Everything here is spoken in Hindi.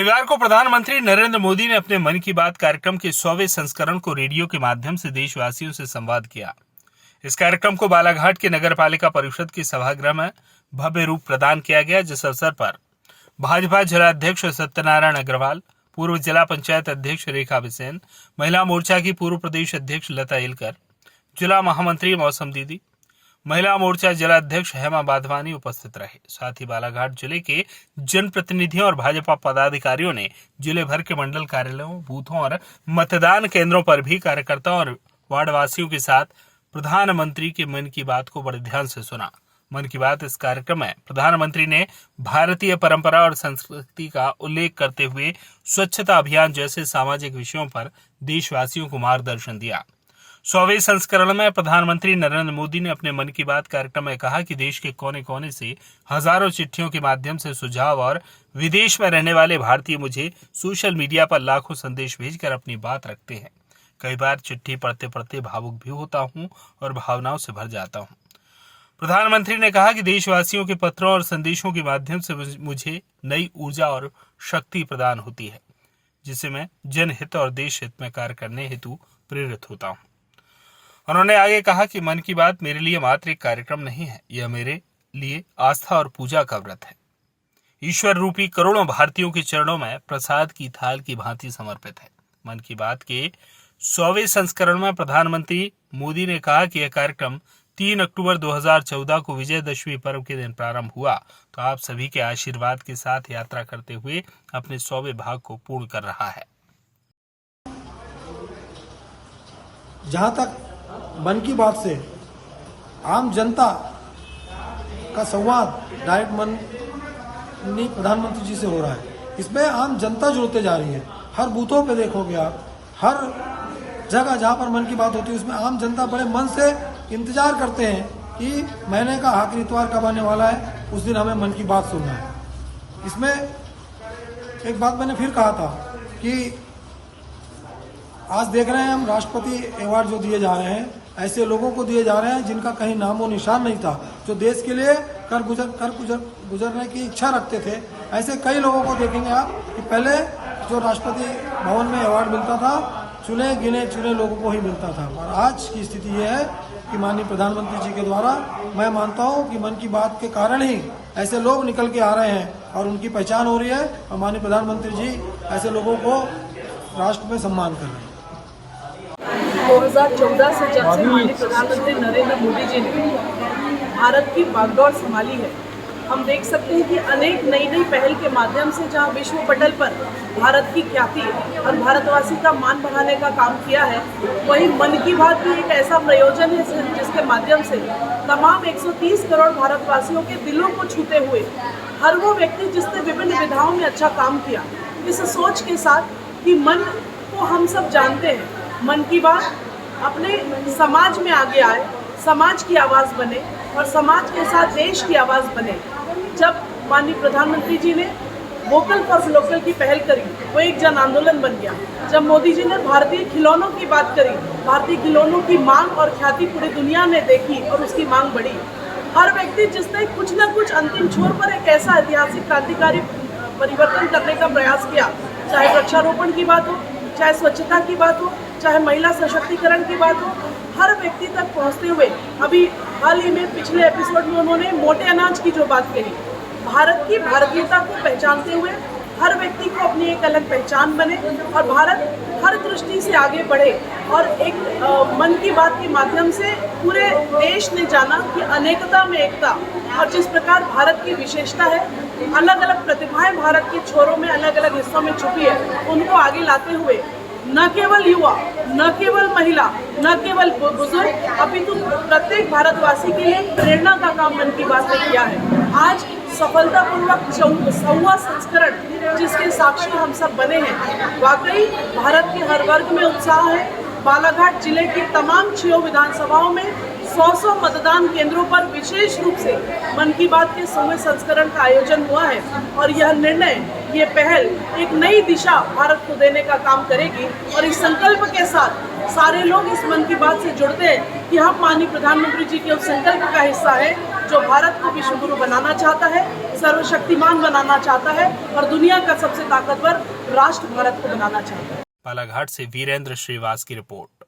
रविवार को प्रधानमंत्री नरेंद्र मोदी ने अपने मन की बात कार्यक्रम के 100वें संस्करण को रेडियो के माध्यम से देशवासियों से संवाद किया। इस कार्यक्रम को बालाघाट के नगर पालिका परिषद के सभागृह में भव्य रूप प्रदान किया गया, जिस अवसर पर भाजपा जिलाध्यक्ष सत्यनारायण अग्रवाल, पूर्व जिला पंचायत अध्यक्ष रेखा बिसेन, महिला मोर्चा की पूर्व प्रदेश अध्यक्ष लता एलकर, जिला महामंत्री मौसम दीदी, महिला मोर्चा जिलाध्यक्ष हेमा बाधवानी उपस्थित रहे। साथ ही बालाघाट जिले के जनप्रतिनिधियों और भाजपा पदाधिकारियों ने जिले भर के मंडल कार्यालयों, बूथों और मतदान केंद्रों पर भी कार्यकर्ताओं और वार्डवासियों के साथ प्रधानमंत्री के मन की बात को बड़े ध्यान से सुना। मन की बात इस कार्यक्रम में प्रधानमंत्री ने भारतीय परंपरा और संस्कृति का उल्लेख करते हुए स्वच्छता अभियान जैसे सामाजिक विषयों पर देशवासियों को मार्गदर्शन दिया। 100वें संस्करण में प्रधानमंत्री नरेंद्र मोदी ने अपने मन की बात कार्यक्रम में कहा कि देश के कोने कोने से हजारों चिट्ठियों के माध्यम से सुझाव और विदेश में रहने वाले भारतीय मुझे सोशल मीडिया पर लाखों संदेश भेजकर अपनी बात रखते हैं। कई बार चिट्ठी पढ़ते पढ़ते भावुक भी होता हूं और भावनाओं से भर जाता हूं। प्रधानमंत्री ने कहा कि देशवासियों के पत्रों और संदेशों के माध्यम से मुझे नई ऊर्जा और शक्ति प्रदान होती है, जिससे मैं जनहित और देश हित में कार्य करने हेतु प्रेरित होता हूं। उन्होंने आगे कहा कि मन की बात मेरे लिए मात्र एक कार्यक्रम नहीं है, यह मेरे लिए आस्था और पूजा का व्रत है। ईश्वर रूपी करोड़ों भारतीयों के चरणों में प्रसाद की थाल की भांति समर्पित है। मन की बात के 100वें संस्करण में प्रधानमंत्री मोदी ने कहा कि यह कार्यक्रम 3 अक्टूबर 2014 को विजयदशमी पर्व के दिन प्रारंभ हुआ, तो आप सभी के आशीर्वाद के साथ यात्रा करते हुए अपने 100वें भाग को पूर्ण कर रहा है। जहां तक मन की बात से आम जनता का संवाद डायरेक्ट प्रधानमंत्री जी से हो रहा है, इसमें आम जनता जुड़ते जा रही है। हर बूथों पे देखोगे आप, हर जगह जहां पर मन की बात होती है उसमें आम जनता बड़े मन से इंतजार करते हैं कि महीने का आखिरी इतवार कब आने वाला है, उस दिन हमें मन की बात सुनना है। इसमें एक बात मैंने फिर कहा था कि आज देख रहे हैं हम राष्ट्रपति अवार्ड जो दिए जा रहे हैं, ऐसे लोगों को दिए जा रहे हैं जिनका कहीं नामो निशान नहीं था, जो देश के लिए कर गुजरने की इच्छा रखते थे। ऐसे कई लोगों को देखेंगे आप कि पहले जो राष्ट्रपति भवन में अवार्ड मिलता था चुने गिने चुने लोगों को ही मिलता था, और आज की स्थिति यह है कि माननीय प्रधानमंत्री जी के द्वारा मैं मानता हूं कि मन की बात के कारण ही ऐसे लोग निकल के आ रहे हैं और उनकी पहचान हो रही है, और माननीय प्रधानमंत्री जी ऐसे लोगों को राष्ट्र में सम्मान कर रहे हैं। 2014 से जब से माननीय प्रधानमंत्री नरेंद्र मोदी जी ने भारत की बागडोर संभाली है, हम देख सकते हैं कि अनेक नई नई पहल के माध्यम से जहां विश्व पटल पर भारत की ख्याति और भारतवासी का मान बढ़ाने का काम किया है, वहीं मन की बात भी एक ऐसा प्रयोजन है जिसके माध्यम से तमाम 130 करोड़ भारतवासियों के दिलों को छूते हुए हर वो व्यक्ति जिसने विभिन्न विधाओं में अच्छा काम किया, इस सोच के साथ कि मन को हम सब जानते हैं, मन की बात अपने समाज में आगे आए, समाज की आवाज़ बने और समाज के साथ देश की आवाज़ बने। जब माननीय प्रधानमंत्री जी ने वोकल फॉर लोकल की पहल करी, वो एक जन आंदोलन बन गया। जब मोदी जी ने भारतीय खिलौनों की बात करी, भारतीय खिलौनों की मांग और ख्याति पूरी दुनिया ने देखी और उसकी मांग बढ़ी। हर व्यक्ति जिसने कुछ न कुछ अंतिम छोर पर एक ऐसा ऐतिहासिक क्रांतिकारी परिवर्तन करने का प्रयास किया, चाहे वृक्षारोपण की बात हो, चाहे स्वच्छता की बात हो, चाहे महिला सशक्तिकरण की बात हो, हर व्यक्ति तक पहुंचते हुए अभी हाल ही में पिछले एपिसोड में उन्होंने मोटे अनाज की जो बात कही, भारत की भारतीयता को पहचानते हुए हर व्यक्ति को अपनी एक अलग पहचान बने और भारत हर दृष्टि से आगे बढ़े। और एक मन की बात के माध्यम से पूरे देश ने जाना कि अनेकता में एकता, और जिस प्रकार भारत की विशेषता है, अलग अलग प्रतिभाएं भारत के छोरों में अलग अलग हिस्सों में छुपी है, उनको आगे लाते हुए न केवल युवा, न केवल महिला, न केवल बुजुर्ग, अपितु प्रत्येक भारतवासी के लिए प्रेरणा का काम मन की बात ने किया है। आज सफलतापूर्वक 100वां संस्करण जिसके साक्षी हम सब बने हैं, वाकई भारत के हर वर्ग में उत्साह है। बालाघाट जिले की तमाम 6 विधानसभाओं में 100 मतदान केंद्रों पर विशेष रूप से मन की बात के 100वें संस्करण का आयोजन हुआ है, और यह निर्णय, ये पहल एक नई दिशा भारत को देने का काम करेगी। और इस संकल्प के साथ सारे लोग इस मन की बात से जुड़ते हैं कि हम माननीय प्रधानमंत्री जी के उस संकल्प का हिस्सा है जो भारत को विश्व गुरु बनाना चाहता है, सर्वशक्तिमान बनाना चाहता है और दुनिया का सबसे ताकतवर राष्ट्र भारत को बनाना चाहता है। बालाघाट से वीरेंद्र श्रीवास की रिपोर्ट।